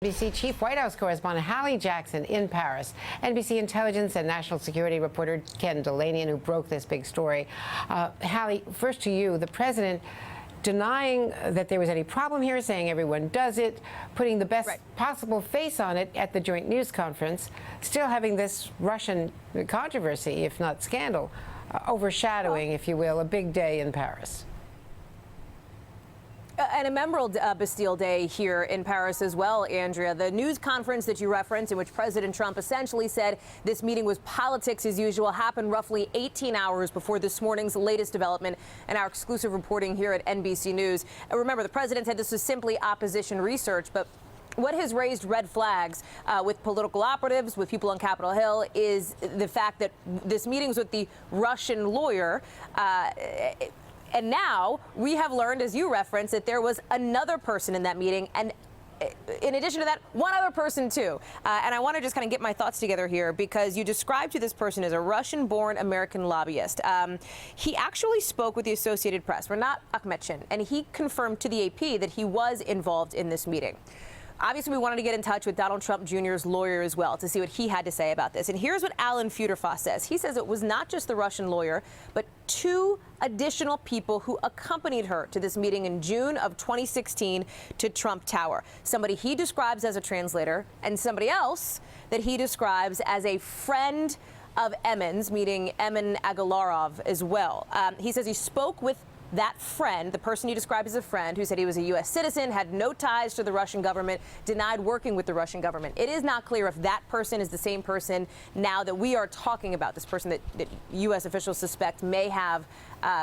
NBC Chief White House correspondent Hallie Jackson in Paris. NBC intelligence and national security reporter Ken Delanian, who broke this big story. Hallie, first to you. The president denying that there was any problem here, saying everyone does it, putting the best possible face on it at the joint news conference, still having this Russian controversy, if not scandal, overshadowing, if you will, a big day in Paris. And a memorable Bastille Day here in Paris as well, Andrea. The news conference that you referenced, in which President Trump essentially said this meeting was politics as usual, happened roughly 18 hours before this morning's latest development and our exclusive reporting here at NBC News. And remember, the president said this was simply opposition research, but what has raised red flags with political operatives, with people on Capitol Hill, is the fact that this meeting was with the Russian lawyer. And now we have learned, as you referenced, that there was another person in that meeting, and in addition to that, one other person too. And I want to just kind of get my thoughts together here, because you described to this person as a Russian-born American lobbyist. He actually spoke with the Associated Press, Renat Akhmetchin, and he confirmed to the AP that he was involved in this meeting. Obviously, we wanted to get in touch with Donald Trump Jr.'s lawyer as well to see what he had to say about this. And here's what Alan Futerfas says. He says it was not just the Russian lawyer, but two additional people who accompanied her to this meeting in June of 2016 to Trump Tower. Somebody he describes as a translator, and somebody else that he describes as a friend of Emin's, meaning Emin Agalarov as well. He says he spoke with that friend, the person you described as a friend, who said he was a U.S. citizen, had no ties to the Russian government, denied working with the Russian government. It is not clear if that person is the same person now that we are talking about, this person that U.S. officials suspect may have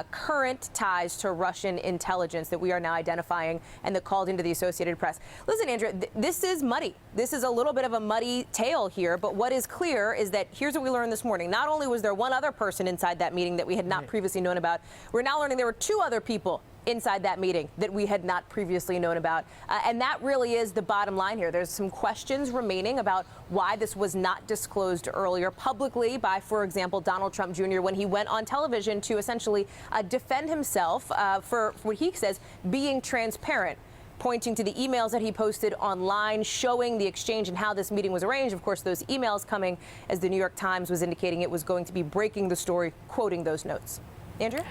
current ties to Russian intelligence that we are now identifying and that called into the Associated Press. Listen, Andrea, this is muddy. This is a little bit of a muddy tale here, but what is clear is that here's what we learned this morning. Not only was there one other person inside that meeting that we had not previously known about, we're now learning there were two other people inside that meeting that we had not previously known about. And that really is the bottom line here. There's some questions remaining about why this was not disclosed earlier publicly by, for example, Donald Trump Jr. when he went on television to essentially defend himself for what he says being transparent, pointing to the emails that he posted online showing the exchange and how this meeting was arranged. Of course, those emails coming as the New York Times was indicating it was going to be breaking the story, quoting those notes. Andrea?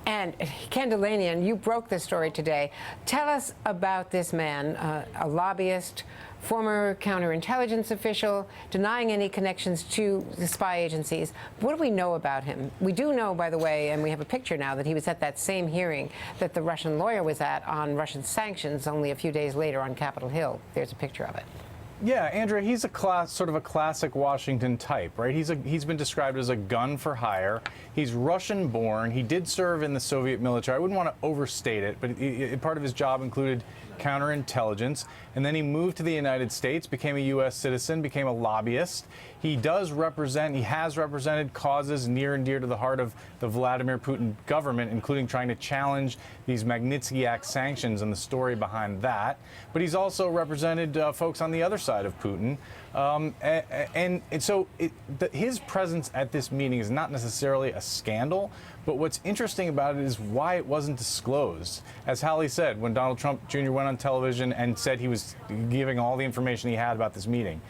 And Ken Delanian, you broke this story today. Tell us about this man, a lobbyist, former counterintelligence official, denying any connections to the spy agencies. What do we know about him? We do know, by the way, and we have a picture now, that he was at that same hearing that the Russian lawyer was at on Russian sanctions only a few days later on Capitol Hill. There's a picture of it. Yeah, Andrea, he's a sort of a classic Washington type, right? He's been described as a gun for hire. He's Russian-born. He did serve in the Soviet military. I wouldn't want to overstate it, but part of his job included counterintelligence. And then he moved to the United States, became a U.S. citizen, became a lobbyist. He has represented causes near and dear to the heart of the Vladimir Putin government, including trying to challenge these Magnitsky Act sanctions and the story behind that. But he's also represented folks on the other side of Putin. And so his presence at this meeting is not necessarily a scandal, but what's interesting about it is why it wasn't disclosed. As Hallie said, when Donald Trump Jr. went on television and said he was giving all the information he had about this meeting.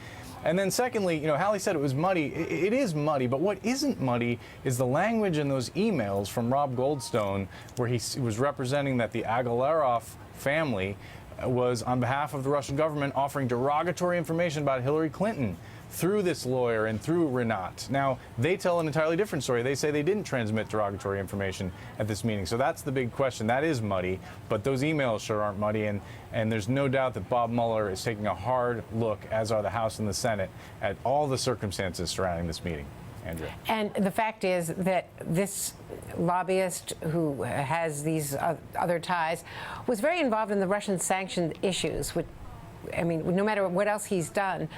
And then secondly, Hallie said it was muddy. It is muddy, but what isn't muddy is the language in those emails from Rob Goldstone, where he was representing that the Agalarov family was, on behalf of the Russian government, offering derogatory information about Hillary Clinton through this lawyer and through Renat. Now, they tell an entirely different story. They say they didn't transmit derogatory information at this meeting. So that's the big question. That is muddy, but those emails sure aren't muddy. And there's no doubt that Bob Mueller is taking a hard look, as are the House and the Senate, at all the circumstances surrounding this meeting. Andrea. And the fact is that this lobbyist who has these other ties was very involved in the Russian sanctioned issues. Which, I mean, no matter what else he's done,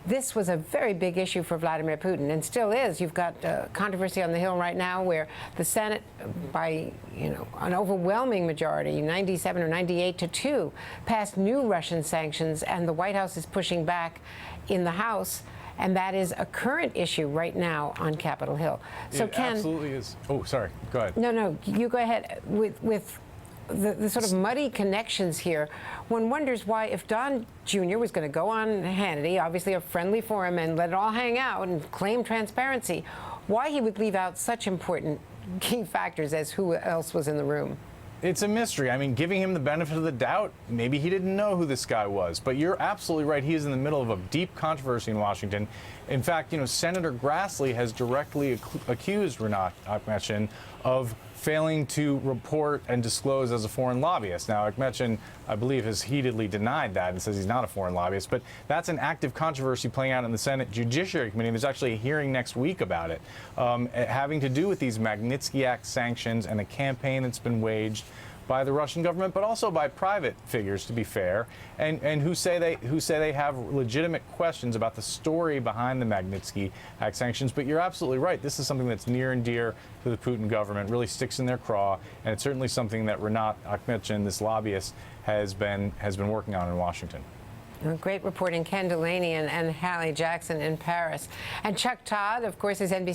this was a very big issue for Vladimir Putin, and still is. You've got controversy on the Hill right now where the Senate, by an overwhelming majority, 97 or 98 to 2, passed new Russian sanctions, and the White House is pushing back in the House. And that is a current issue right now on Capitol Hill. So Ken, absolutely is. Oh, sorry. Go ahead. No, you go ahead. With the sort of muddy connections here. One wonders why, if Don Jr. was going to go on Hannity, obviously a friendly forum, and let it all hang out and claim transparency, why he would leave out such important key factors as who else was in the room. It's a mystery. I mean, giving him the benefit of the doubt, maybe he didn't know who this guy was. But you're absolutely right. He is in the middle of a deep controversy in Washington. In fact, Senator Grassley has directly accused Rinat Akhmetshin of failing to report and disclose as a foreign lobbyist. Now, Akhmetshin, I believe, has heatedly denied that and says he's not a foreign lobbyist. But that's an active controversy playing out in the Senate Judiciary Committee. There's actually a hearing next week about it, having to do with these Magnitsky Act sanctions and a campaign that's been waged by the Russian government, but also by private figures, to be fair, and who say they have legitimate questions about the story behind the Magnitsky Act sanctions. But you're absolutely right. This is something that's near and dear to the Putin government, really sticks in their craw, and it's certainly something that Rinat Akhmetshin, this lobbyist, has been working on in Washington. Well, great reporting, Ken Delaney and Hallie Jackson in Paris. And Chuck Todd, of course, is NBC.